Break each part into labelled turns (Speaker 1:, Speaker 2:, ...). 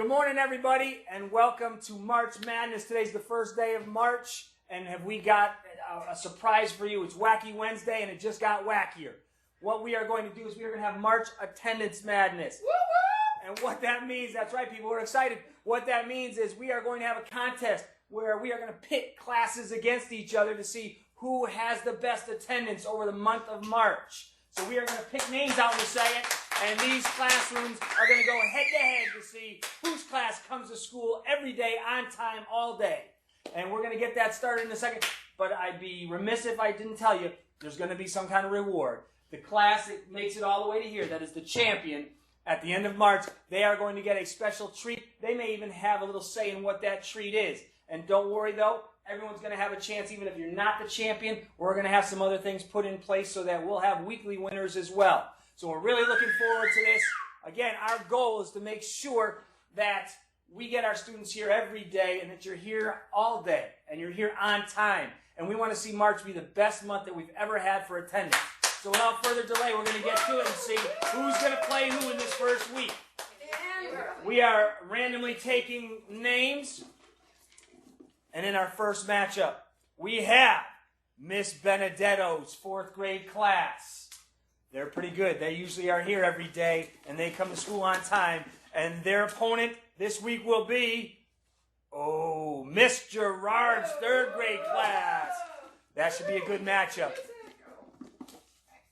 Speaker 1: morning, everybody, and welcome to March Madness. Today's the first day of March, and have we got a surprise for you. It's Wacky Wednesday, and it just got wackier. What we are going to do is we are going to have March Attendance Madness. Woo-woo! And what that means, that's right, people, we're excited. What that means is we are going to have a contest where we are going to pit classes against each other to see who has the best attendance over the month of March. So we are going to pick names out in a second, and these classrooms are going to go head-to-head to see whose class comes to school every day, on time, all day. And we're going to get that started in a second, but I'd be remiss if I didn't tell you there's going to be some kind of reward. The class that makes it all the way to here, that is the champion, at the end of March, they are going to get a special treat. They may even have a little say in what that treat is. And don't worry, though. Everyone's going to have a chance, even if you're not the champion. We're going to have some other things put in place so that we'll have weekly winners as well. So we're really looking forward to this. Again, our goal is to make sure that we get our students here every day and that you're here all day and you're here on time. And we want to see March be the best month that we've ever had for attendance. So without further delay, we're going to get to it and see who's going to play who in this first week. We are randomly taking names. And in our first matchup, we have Miss Benedetto's 4th grade class. They're pretty good. They usually are here every day, and they come to school on time. And their opponent this week will be, Miss Gerard's 3rd grade class. That should be a good matchup.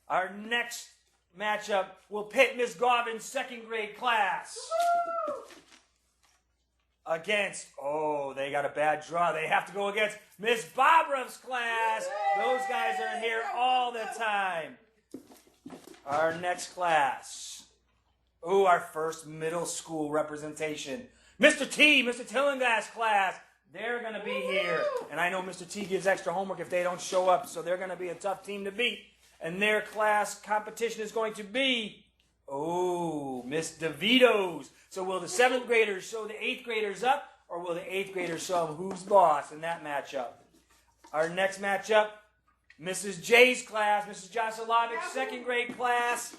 Speaker 1: Our next matchup will pit Miss Gauvin's 2nd grade class against, they got a bad draw. They have to go against Miss Bobrov's class. Those guys are here all the time. Our next class. Our first middle school representation. Mr. Tillinglass class. They're going to be here. And I know Mr. T gives extra homework if they don't show up, so they're going to be a tough team to beat. And their class competition is going to be, Miss DeVito's. So will the 7th graders show the 8th graders up, or will the 8th graders show them who's boss in that matchup? Our next matchup, Mrs. J's class, Mrs. Josilovic's 2nd grade class.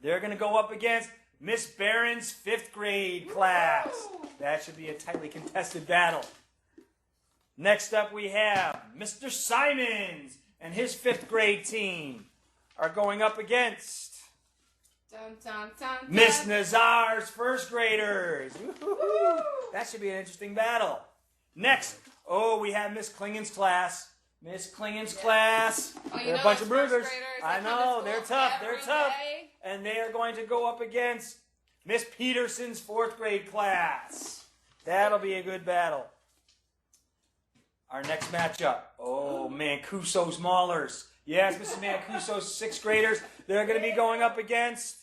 Speaker 1: They're going to go up against Miss Barron's 5th grade class. That should be a tightly contested battle. Next up we have Mr. Simons and his 5th grade team are going up against Miss Nazar's 1st graders. Woo-hoo-hoo. That should be an interesting battle. Next, we have Miss Klingen's class. Miss Klingen's class. They're a bunch of bruisers. I know, they're tough. They're tough. And they are going to go up against Miss Peterson's 4th grade class. That'll be a good battle. Our next matchup. Mancuso's Maulers. Yes, Mrs. Mancuso's 6th graders. They're going to be going up against,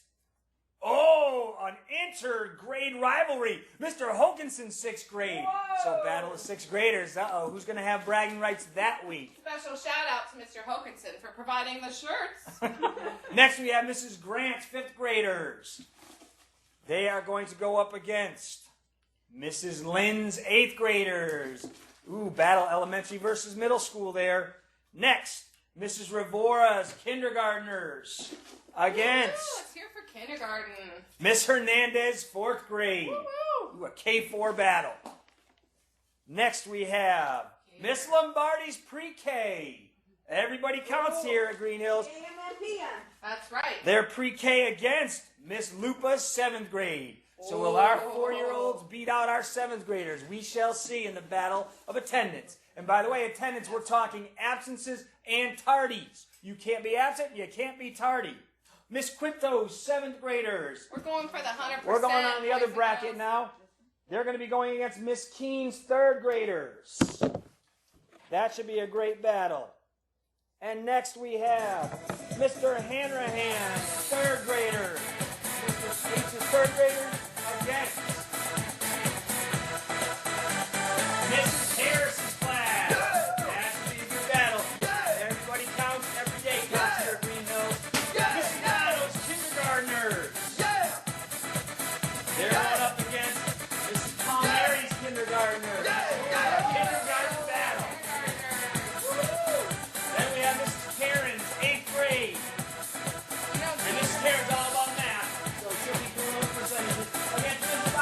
Speaker 1: an inter-grade rivalry. Mr. Hokinson's 6th grade. Whoa. So battle of 6th graders. Who's going to have bragging rights that week?
Speaker 2: Special shout out to Mr. Hokinson for providing the shirts.
Speaker 1: Next we have Mrs. Grant's 5th graders. They are going to go up against Mrs. Lynn's 8th graders. Battle elementary versus middle school there. Next, Mrs. Rivora's kindergartners against
Speaker 2: let's hear for kindergarten.
Speaker 1: Miss Hernandez's 4th grade. A K4 battle. Next we have Miss Lombardi's pre-K. Everybody counts here at Greene-Hills.
Speaker 2: That's right.
Speaker 1: They're pre-K against Miss Lupa's 7th grade. So will our 4-year-olds beat out our 7th graders? We shall see in the battle of attendance. And by the way, attendance, we're talking absences and tardies. You can't be absent, you can't be tardy. Miss Quinto's 7th graders.
Speaker 2: We're going for the 100%.
Speaker 1: We're going on the other bracket now. They're going to be going against Miss Keene's 3rd graders. That should be a great battle. And next we have Mr. Hanrahan's 3rd graders. Mr. State's 3rd graders against Mrs. Harris's class. That should be a good battle. Everybody counts every day. Counts here at Greene-Hills. Miss Donald's kindergartners. They're going up against Mrs. Palmieri's kindergartners. Kindergarten battle. Then we have Mrs. Karen's 8th grade. And Mrs. Karen's all about math. So she'll be doing those percentages against Mrs.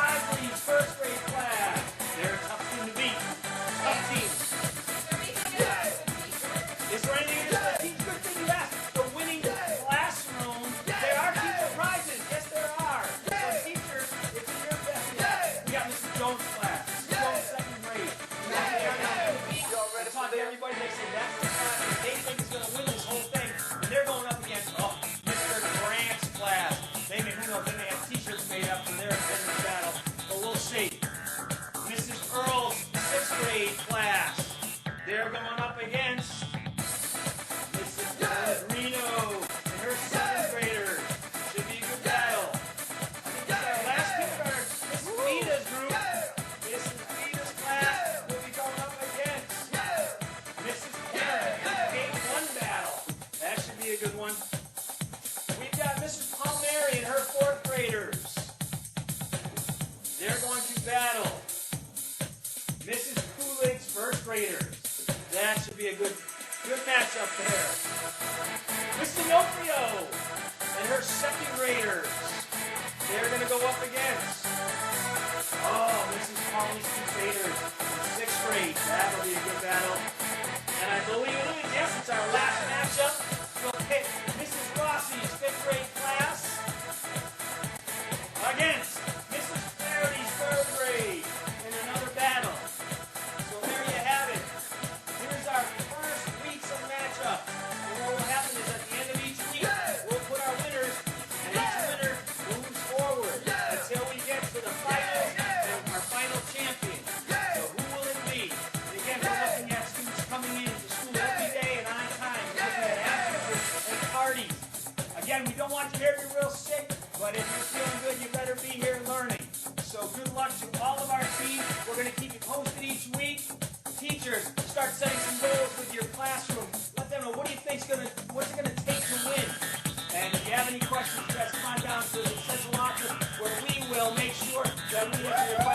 Speaker 1: graders. That should be a good matchup there. Miss D'Onofrio and her second graders. They're going to go up against, Mrs. Pauley's Crusaders in sixth grade. That'll be a good battle. And I believe it is, yes, it's our last matchup. We'll pit Mrs. Rossi's fifth grade class against Mrs. Flaherty's third grade in another battle. So there you have it. Here's our first week's of matchup. And what will happen is at the end of each week, we'll put our winners, and each winner moves forward until we get to the finals and our final champion. So who will it be? And again, we're looking at students coming in to school every day and on time. We're looking at absences and parties. Again, we don't want you here to be real sick, but if you're feeling good, you better be here learning. So good luck to all of our teams. We're going to keep you posted each week. Teachers, start setting some goals with your classroom. Let them know what's it going to take to win. And if you have any questions, you guys come on down to the central office where we will make sure that we answer your questions.